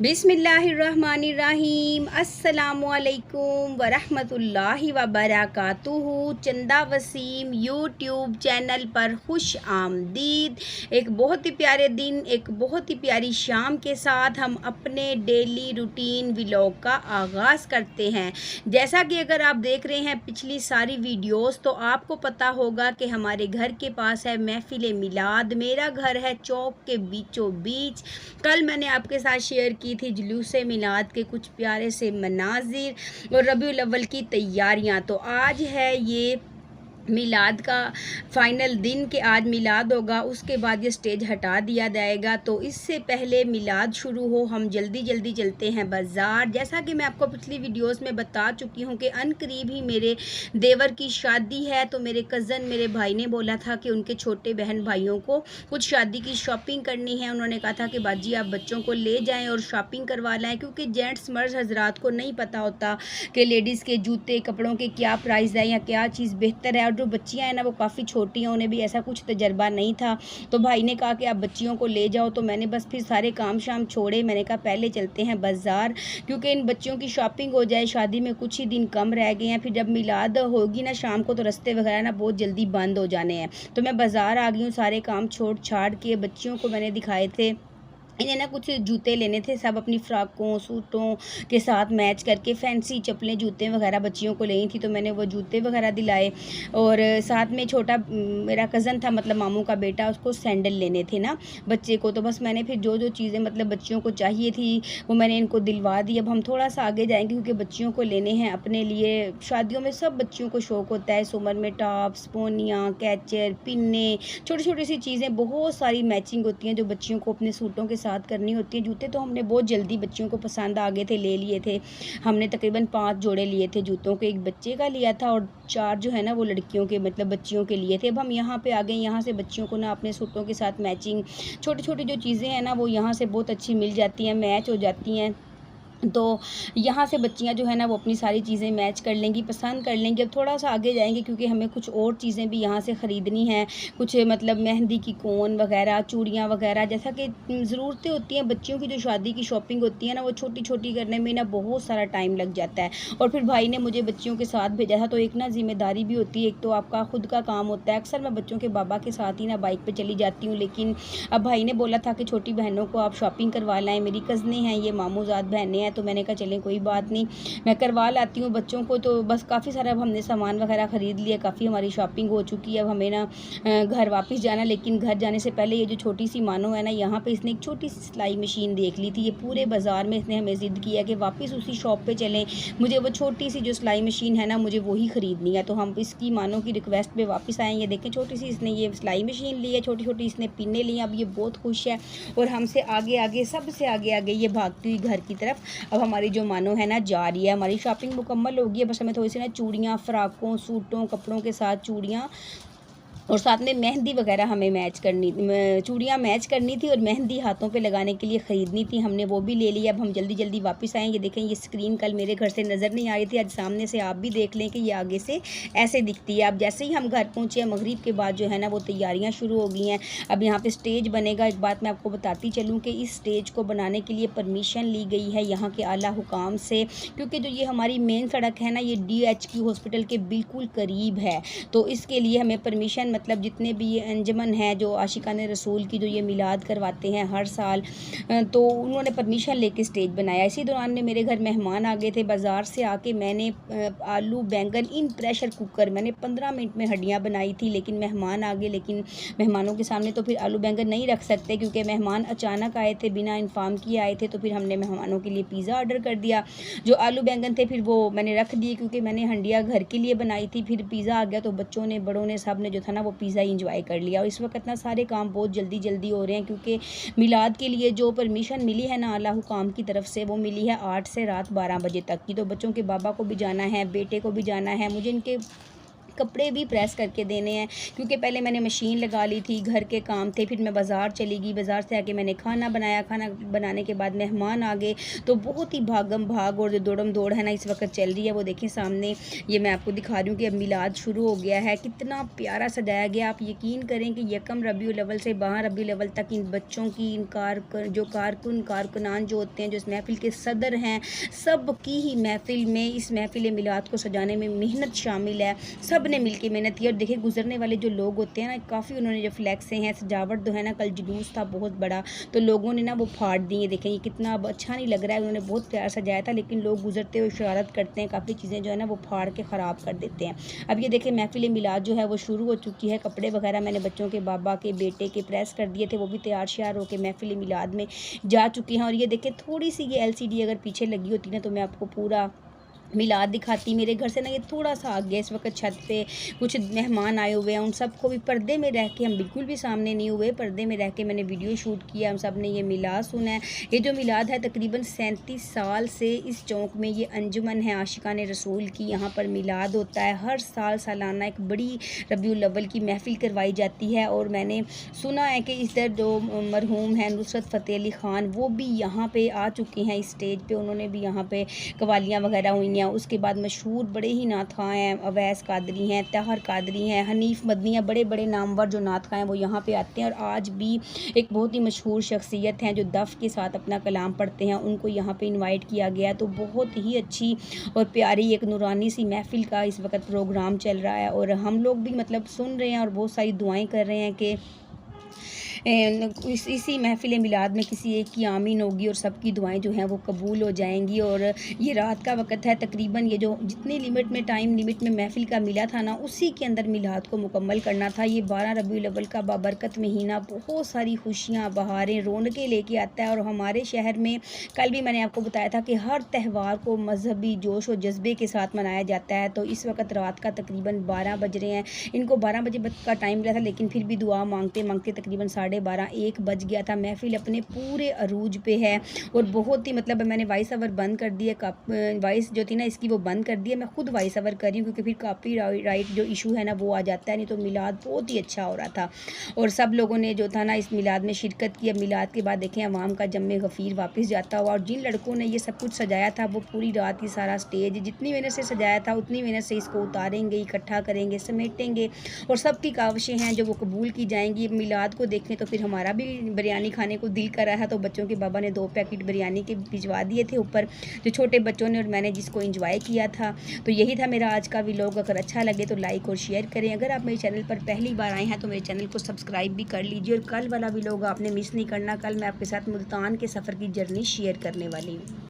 बिस्मिल्लाहिर्रहमानिर्रहीम अस्सलामुअलैकुम वरहमतुल्लाहि वबरकातुहू। चंदा वसीम यूट्यूब चैनल पर खुश आमदीद। एक बहुत ही प्यारे दिन, एक बहुत ही प्यारी शाम के साथ हम अपने डेली रूटीन व्लॉग का आगाज़ करते हैं। जैसा कि अगर आप देख रहे हैं पिछली सारी वीडियोस तो आपको पता होगा कि हमारे घर के पास है महफिल मिलाद। मेरा घर है चौक के बीचों बीच। कल मैंने आपके साथ शेयर की थी जुलूसे मिलाद के कुछ प्यारे से मनाजिर और रबीउल अव्वल की तैयारियां। तो आज है ये मिलाद का फ़ाइनल दिन कि आज मिलाद होगा, उसके बाद ये स्टेज हटा दिया जाएगा। तो इससे पहले मिलाद शुरू हो हम जल्दी जल्दी चलते हैं बाज़ार। जैसा कि मैं आपको पिछली वीडियोस में बता चुकी हूँ कि अनकरीब ही मेरे देवर की शादी है। तो मेरे कज़न मेरे भाई ने बोला था कि उनके छोटे बहन भाइयों को कुछ शादी की शॉपिंग करनी है। उन्होंने कहा था कि बाजी आप बच्चों को ले जाएँ और शॉपिंग करवा लाएँ, क्योंकि जेंट्स मर्द हजरात को नहीं पता होता कि लेडीज़ के जूते कपड़ों के क्या प्राइस है या क्या चीज़ बेहतर है। जो बच्चियां हैं ना वो काफ़ी छोटी हैं, उन्हें भी ऐसा कुछ तजर्बा नहीं था। तो भाई ने कहा कि आप बच्चियों को ले जाओ। तो मैंने बस फिर सारे काम शाम छोड़े, मैंने कहा पहले चलते हैं बाज़ार, क्योंकि इन बच्चियों की शॉपिंग हो जाए। शादी में कुछ ही दिन कम रह गए हैं, फिर जब मिलाद होगी ना शाम को तो रास्ते वगैरह ना बहुत जल्दी बंद हो जाने हैं। तो मैं बाज़ार आ गई हूँ, सारे काम छोड़ छाड़ के। बच्चियों को मैंने दिखाए थे, इन्हें ना कुछ जूते लेने थे, सब अपनी फ्रॉकों सूटों के साथ मैच करके फैंसी चप्पलें जूते वगैरह बच्चियों को लेनी थी। तो मैंने वो जूते वगैरह दिलाए। और साथ में छोटा मेरा कज़न था, मतलब मामू का बेटा, उसको सैंडल लेने थे ना बच्चे को। तो बस मैंने फिर जो जो चीज़ें मतलब बच्चियों को चाहिए थी वो मैंने इनको दिलवा दी। अब हम थोड़ा सा आगे जाएंगे क्योंकि बच्चियों को लेने हैं अपने लिए। शादियों में सब बच्चियों को शौक़ होता है इस उम्र में, टॉप्स, पोनियाँ, कैचर, पिन्ने, छोटी छोटी सी चीज़ें बहुत सारी मैचिंग होती हैं जो बच्चियों को अपने सूटों के साथ करनी होती है। जूते तो हमने बहुत जल्दी बच्चियों को पसंद आ गए थे, ले लिए थे हमने। तकरीबन 5 जोड़े लिए थे जूतों के, एक बच्चे का लिया था और 4 जो है ना वो लड़कियों के मतलब बच्चियों के लिए थे। अब हम यहाँ पे आ गए, यहाँ से बच्चियों को ना अपने सूटों के साथ मैचिंग छोटी छोटी जो चीज़ें हैं ना वो यहाँ से बहुत अच्छी मिल जाती हैं, मैच हो जाती हैं। तो यहाँ से बच्चियाँ जो है ना वो अपनी सारी चीज़ें मैच कर लेंगी, पसंद कर लेंगी। अब थोड़ा सा आगे जाएंगे क्योंकि हमें कुछ और चीज़ें भी यहाँ से ख़रीदनी हैं, कुछ मतलब मेहंदी की कोन वगैरह, चूड़ियाँ वगैरह, जैसा कि ज़रूरतें होती हैं बच्चियों की। जो शादी की शॉपिंग होती है ना वो छोटी छोटी करने में ना बहुत सारा टाइम लग जाता है। और फिर भाई ने मुझे बच्चियों के साथ भेजा था, तो एक ना ज़िम्मेदारी भी होती है, एक तो आपका खुद का काम होता है। अक्सर मैं बच्चों के बाबा के साथ ही ना बाइक पर चली जाती हूँ, लेकिन अब भाई ने बोला था कि छोटी बहनों को आप शॉपिंग करवा लाएँ। मेरी कज़नें हैं, ये मामूज़ाद बहनें हैं, तो मैंने कहा चलें कोई बात नहीं, मैं करवा लाती हूँ बच्चों को। तो बस काफ़ी सारा अब हमने सामान वगैरह ख़रीद लिया, काफ़ी हमारी शॉपिंग हो चुकी है। अब हमें ना घर वापस जाना, लेकिन घर जाने से पहले ये जो छोटी सी मानो है ना, यहाँ पे इसने एक छोटी सी सिलाई मशीन देख ली थी। ये पूरे बाज़ार में इसने हमें ज़िद किया कि वापस उसी शॉप पे चलें, मुझे वो छोटी सी जो सिलाई मशीन है ना मुझे वही ख़रीदनी है। तो हम इसकी मानो की रिक्वेस्ट पे वापस आए। ये देखें छोटी सी इसने ये सिलाई मशीन ली है, छोटी छोटी इसने पिन्ने ली। अब ये बहुत खुश है और हमसे आगे आगे सबसे आगे आगे ये भागती हुई घर की तरफ अब हमारी जो मानो है ना जा रही है। हमारी शॉपिंग मुकम्मल होगी है, बस हमें थोड़ी सी ना चूड़ियाँ, फ्राकों, सूटों, कपड़ों के साथ चूड़ियाँ और साथ में मेहंदी वगैरह हमें मैच करनी, चूड़ियाँ मैच करनी थी और मेहंदी हाथों पे लगाने के लिए ख़रीदनी थी, हमने वो भी ले लिया। अब हम जल्दी जल्दी वापस आएँ। ये देखें ये स्क्रीन कल मेरे घर से नज़र नहीं आ रही थी, आज सामने से आप भी देख लें कि ये आगे से ऐसे दिखती है। अब जैसे ही हम घर पहुँचे हैं मगरिब के बाद जो है ना वो तैयारियाँ शुरू हो गई हैं। अब यहाँ पर स्टेज बनेगा। एक बात मैं आपको बताती चलूँ कि इस स्टेज को बनाने के लिए परमिशन ली गई है यहाँ के आला हुकाम से, क्योंकि जो ये हमारी मेन सड़क है ना ये DHQ हॉस्पिटल के बिल्कुल करीब है। तो इसके लिए हमें परमिशन, मतलब जितने भी ये अंजमन है जो आशिकान रसूल की जो ये मिलाद करवाते हैं हर साल, तो उन्होंने परमिशन लेके स्टेज बनाया। इसी दौरान में मेरे घर मेहमान आ गए थे बाज़ार से आके। मैंने आलू बैंगन इन प्रेशर कुकर मैंने 15 मिनट में हड्डियाँ बनाई थी, लेकिन मेहमान आ गए। लेकिन मेहमानों के सामने तो फिर आलू बैंगन नहीं रख सकते क्योंकि मेहमान अचानक आए थे, बिना इन्फॉर्म किए आए थे। तो फिर हमने मेहमानों के लिए पिज़्ज़ा ऑर्डर कर दिया। जो आलू बैंगन थे फिर वो मैंने रख दिए क्योंकि मैंने हंडिया घर के लिए बनाई थी। फिर पिज़्ज़ा आ गया तो बच्चों ने, बड़ों ने, सब ने जो था ना वो पिज़्ज़ा इंजॉय कर लिया। और इस वक्त ना सारे काम बहुत जल्दी जल्दी हो रहे हैं क्योंकि मिलाद के लिए जो परमिशन मिली है ना अल्लाह हुकाम की तरफ से वो मिली है 8 से रात 12 बजे तक की। तो बच्चों के बाबा को भी जाना है, बेटे को भी जाना है, मुझे इनके कपड़े भी प्रेस करके देने हैं, क्योंकि पहले मैंने मशीन लगा ली थी, घर के काम थे, फिर मैं बाज़ार चली गई, बाज़ार से आके मैंने खाना बनाया, खाना बनाने के बाद मेहमान आ गए, तो बहुत ही भागम भाग और जो दौड़म दौड़ है ना इस वक्त चल रही है। वो देखें सामने, ये मैं आपको दिखा रही हूँ कि अब मिलाद शुरू हो गया है, कितना प्यारा सजाया गया। आप यकीन करें कि यकम रबीउल अव्वल से 12 रबीउल अव्वल तक इन बच्चों की, इन कारकुनान जो होते हैं, जो इस महफ़िल के सदर हैं, सब की ही महफ़िल में, इस महफ़िल मिलाद को सजाने में मेहनत शामिल है। सब ने मिलके मेहनत की। और देखिए गुजरने वाले जो लोग होते हैं ना, काफ़ी उन्होंने जो फ्लैक्सें हैं, सजावट जो है ना, कल जुलूस था बहुत बड़ा, तो लोगों ने ना वो फाड़ दिए। देखें ये कितना अब अच्छा नहीं लग रहा है, उन्होंने बहुत प्यार सजाया था, लेकिन लोग गुजरते हुए शरारत करते हैं, काफ़ी चीज़ें जो है ना वो फाड़ के ख़राब कर देते हैं। अब ये देखें महफिल मिलाद जो है वो शुरू हो चुकी है। कपड़े वगैरह मैंने बच्चों के, बाबा के, बेटे के प्रेस कर दिए थे, वो भी तैयार श्यार होकर महफिल मिलाद में जा चुकी हैं। और ये देखें थोड़ी सी ये LCD अगर पीछे लगी होती ना तो मैं आपको पूरा मिलाद दिखाती। मेरे घर से ना ये थोड़ा सा आगे, इस वक्त छत पे कुछ मेहमान आए हुए हैं, उन सबको भी पर्दे में रह के, हम बिल्कुल भी सामने नहीं हुए, पर्दे में रह के मैंने वीडियो शूट किया। हम सब ने ये मिलाद सुना है। ये जो मिलाद है तकरीबन 37 साल से इस चौक में ये अंजुमन है आशिकान रसूल की, यहाँ पर मिलाद होता है। हर साल सालाना एक बड़ी रबीउल अव्वल की महफिल करवाई जाती है। और मैंने सुना है कि इधर जो मरहूम हैं नुसरत फ़तेह अली ख़ान, वो भी यहाँ पे आ चुके हैं इस स्टेज पे, उन्होंने भी यहाँ पे कवालियाँ वगैरह हुई हैं। उसके बाद मशहूर बड़े ही नात खां हैं, अवैस कादरी हैं, तहर कादरी हैं, हनीफ मदनी हैं, बड़े बड़े नामवर जो नात खां हैं वो यहाँ पे आते हैं। और आज भी एक बहुत ही मशहूर शख्सियत हैं जो दफ़ के साथ अपना कलाम पढ़ते हैं, उनको यहाँ पे इनवाइट किया गया। तो बहुत ही अच्छी और प्यारी एक नूरानी सी महफिल का इस वक्त प्रोग्राम चल रहा है, और हम लोग भी मतलब सुन रहे हैं और बहुत सारी दुआएँ कर रहे हैं कि इसी महफिल मिलाद में किसी एक की आमीन होगी और सबकी दुआएं जो हैं वो कबूल हो जाएंगी। और ये रात का वक्त है, तकरीबन ये जो जितनी लिमिट में, टाइम लिमिट में महफिल का मिला था ना, उसी के अंदर मिलाद को मुकम्मल करना था। ये 12 रबीउल अव्वल का बाबरकत महीना बहुत सारी खुशियाँ, बहारें, रौनकें लेके आता है। और हमारे शहर में कल भी मैंने आपको बताया था कि हर त्यौहार को मजहबी जोश और जज्बे के साथ मनाया जाता है। तो इस वक्त रात का तकरीबन 12 बज रहे हैं, इनको 12 बजे का टाइम मिला था, लेकिन फिर भी दुआ मांगते मांगते तकरीबन 12:30-1 बज गया था। महफिल अपने पूरे अरूज पे है और बहुत ही मतलब मैंने वॉइस ओवर बंद कर दिया, वॉइस जो थी ना इसकी वो बंद कर दिया, मैं खुद वॉइस ओवर कर रही हूँ क्योंकि फिर कॉपीराइट जो इशू है ना वो आ जाता है। नहीं तो मिलाद बहुत ही अच्छा हो रहा था और सब लोगों ने जो था ना इस मिलाद में शिरकत की। अब मिलाद के बाद देखें अवाम का जम्मे गफ़ीर वापस जाता हुआ, और जिन लड़कों ने ये सब कुछ सजाया था वो पूरी रात ही सारा स्टेज जितनी मेहनत से सजाया था उतनी मेहनत से इसको उतारेंगे, इकट्ठा करेंगे, समेटेंगे और सबकी काविशें हैं जो वो कबूल की जाएंगी। मिलाद को देखें तो फिर हमारा भी बिरयानी खाने को दिल कर रहा है, तो बच्चों के बाबा ने 2 पैकेट बिरयानी के भिजवा दिए थे ऊपर, जो छोटे बच्चों ने और मैंने जिसको एंजॉय किया था। तो यही था मेरा आज का व्लॉग। अगर अच्छा लगे तो लाइक और शेयर करें। अगर आप मेरे चैनल पर पहली बार आए हैं तो मेरे चैनल को सब्सक्राइब भी कर लीजिए। और कल वाला व्लॉग आपने मिस नहीं करना, कल मैं आपके साथ मुल्तान के सफ़र की जर्नी शेयर करने वाली हूँ।